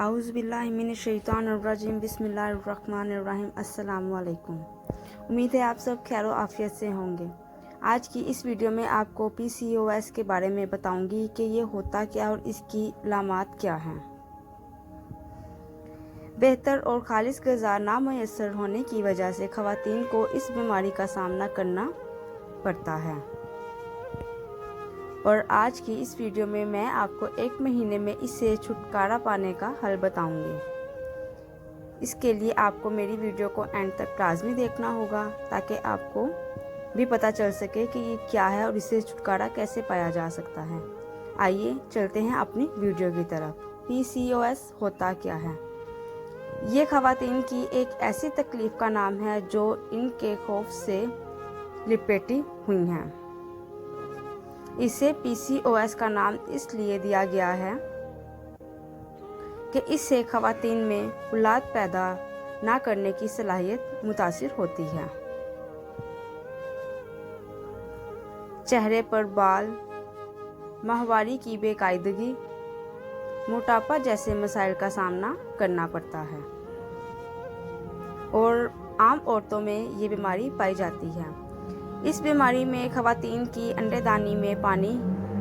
आउज़ुबिल्लाहिमिनश्शैतानिर्रजीम बिस्मिल्लाहिर्रहमानिर्रहीम अस्सलामु अलैकुम। उम्मीद है आप सब खैर आफियत से होंगे। आज की इस वीडियो में आपको PCOS के बारे में बताऊंगी कि ये होता क्या और इसकी अलामात क्या हैं। बेहतर और खालिस ग़िज़ा नामुयस्सर होने की वजह से ख़वातीन को इस बीमारी का सामना करना पड़ता है और आज की इस वीडियो में मैं आपको 1 महीने में इससे छुटकारा पाने का हल बताऊंगी। इसके लिए आपको मेरी वीडियो को एंड तक लाज़मी देखना होगा ताकि आपको भी पता चल सके कि ये क्या है और इससे छुटकारा कैसे पाया जा सकता है। आइए चलते हैं अपनी वीडियो की तरफ। PCOS होता क्या है? ये ख़वातीन की एक ऐसी तकलीफ़ का नाम है जो इनके खौफ से लिपटी हुई हैं। इसे PCOS का नाम इसलिए दिया गया है कि इससे ख़वातीन में औलाद पैदा ना करने की सलाहियत मुतासिर होती है। चेहरे पर बाल, माहवारी की बेकायदगी, मोटापा जैसे मसाइल का सामना करना पड़ता है और आम औरतों में ये बीमारी पाई जाती है। इस बीमारी में ख़वातीन की अंडेदानी में पानी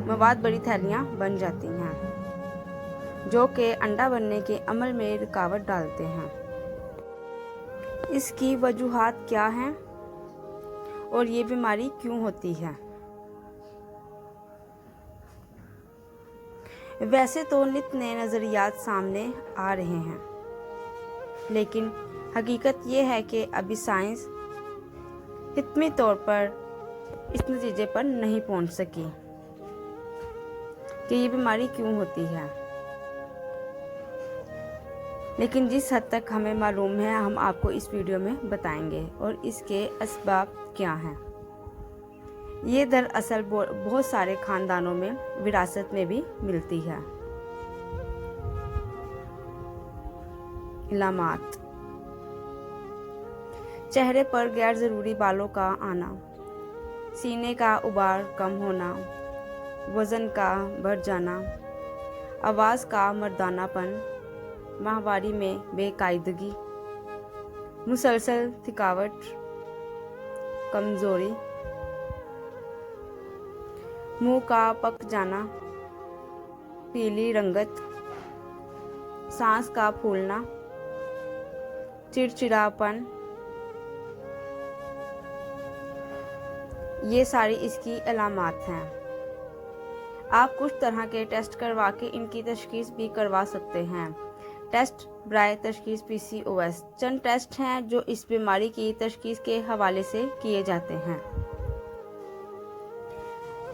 मवाद बड़ी थैलियाँ बन जाती हैं जो कि अंडा बनने के अमल में रुकावट डालते हैं। इसकी वजूहात क्या हैं और ये बीमारी क्यों होती है? वैसे तो नित नए नज़रियात सामने आ रहे हैं, लेकिन हकीकत ये है कि अभी साइंस हितमी तौर पर इस नतीजे पर नहीं पहुंच सकी कि ये बीमारी क्यों होती है। लेकिन जिस हद तक हमें मालूम है हम आपको इस वीडियो में बताएंगे और इसके असबाब क्या हैं। ये दरअसल बहुत सारे ख़ानदानों में विरासत में भी मिलती है। इलामात: चेहरे पर गैर ज़रूरी बालों का आना, सीने का उबार कम होना, वज़न का बढ़ जाना, आवाज़ का मर्दानापन, माहवारी में बेकायदगी, मुसलसल थकावट, कमज़ोरी, मुंह का पक जाना, पीली रंगत, सांस का फूलना, चिड़चिड़ापन, ये सारी इसकी अलामात हैं। आप कुछ तरह के टेस्ट करवा के इनकी तशख़ीस भी करवा सकते हैं। टेस्ट बराए तशख़ीस PCOS चंद टेस्ट हैं जो इस बीमारी की तशख़ीस के हवाले से किए जाते हैं।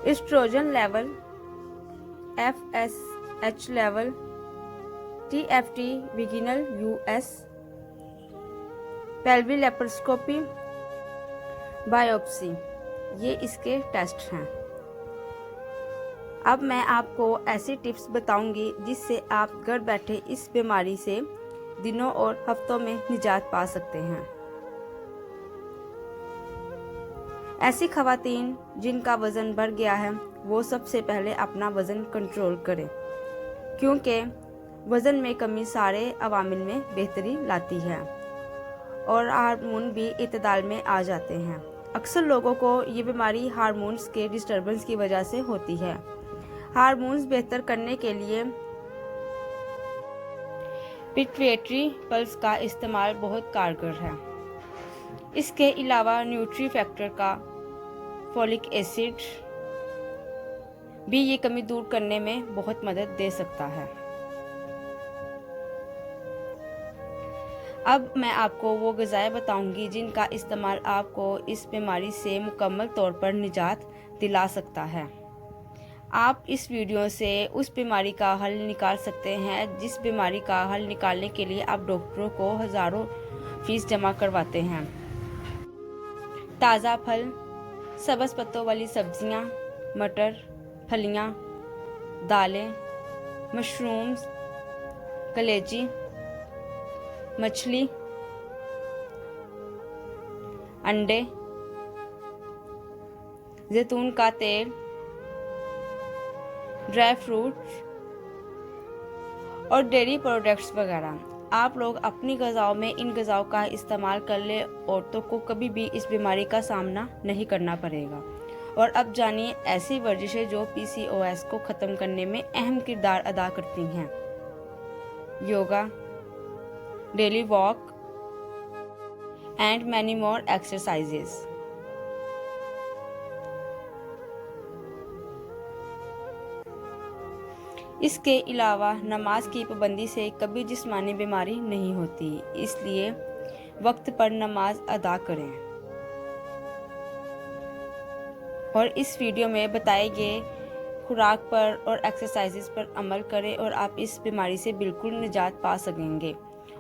Estrogen level, FSH level, TFT vaginal US, pelvic laparoscopy, biopsy, ये इसके टेस्ट हैं। अब मैं आपको ऐसी टिप्स बताऊंगी जिससे आप घर बैठे इस बीमारी से दिनों और हफ्तों में निजात पा सकते हैं। ऐसी ख़वातीन जिनका वज़न बढ़ गया है वो सबसे पहले अपना वज़न कंट्रोल करें, क्योंकि वज़न में कमी सारे अवामिल में बेहतरी लाती है और हार्मोन भी इत्तदाल में आ जाते हैं। अक्सर लोगों को ये बीमारी हार्मोन्स के डिस्टर्बेंस की वजह से होती है। हार्मोन्स बेहतर करने के लिए पिट्यूटरी पल्स का इस्तेमाल बहुत कारगर है। इसके अलावा न्यूट्री फैक्टर का फोलिक एसिड भी ये कमी दूर करने में बहुत मदद दे सकता है। अब मैं आपको वो ग़िज़ाएँ बताऊंगी जिनका इस्तेमाल आपको इस बीमारी से मुकम्मल तौर पर निजात दिला सकता है। आप इस वीडियो से उस बीमारी का हल निकाल सकते हैं जिस बीमारी का हल निकालने के लिए आप डॉक्टरों को हज़ारों फीस जमा करवाते हैं। ताज़ा फल, सब्ज़ पत्तों वाली सब्जियां, मटर, फलियां, दालें, मशरूम्स, कलेजी, मछली, अंडे, जैतून का तेल, ड्राई फ्रूट्स और डेयरी प्रोडक्ट्स वगैरह। आप लोग अपनी ग़िज़ाओं में इन ग़िज़ाओं का इस्तेमाल कर ले, औरतों को कभी भी इस बीमारी का सामना नहीं करना पड़ेगा। और अब जानिए ऐसी वर्जिशें जो PCOS को ख़त्म करने में अहम किरदार अदा करती हैं। Yoga, daily walk and many more exercises. इसके अलावा नमाज की पाबंदी से कभी जिस्मानी बीमारी नहीं होती, इसलिए वक्त पर नमाज अदा करें। और इस वीडियो में बताए गए खुराक पर और एक्सरसाइजेस पर अमल करें और आप इस बीमारी से बिल्कुल निजात पा सकेंगे।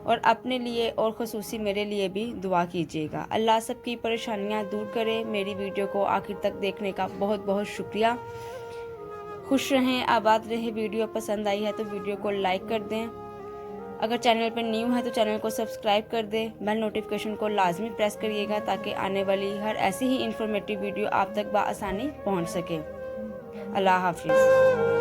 और अपने लिए और ख़ुसूसी मेरे लिए भी दुआ कीजिएगा। अल्लाह सबकी परेशानियां दूर करे। मेरी वीडियो को आखिर तक देखने का बहुत बहुत शुक्रिया। खुश रहें, आबाद रहें। वीडियो पसंद आई है तो वीडियो को लाइक कर दें। अगर चैनल पर न्यू है तो चैनल को सब्सक्राइब कर दें। बेल नोटिफिकेशन को लाजमी प्रेस करिएगा ताकि आने वाली हर ऐसी ही इंफॉर्मेटिव वीडियो आप तक बआसानी पहुंच सके। अल्लाह हाफिज़।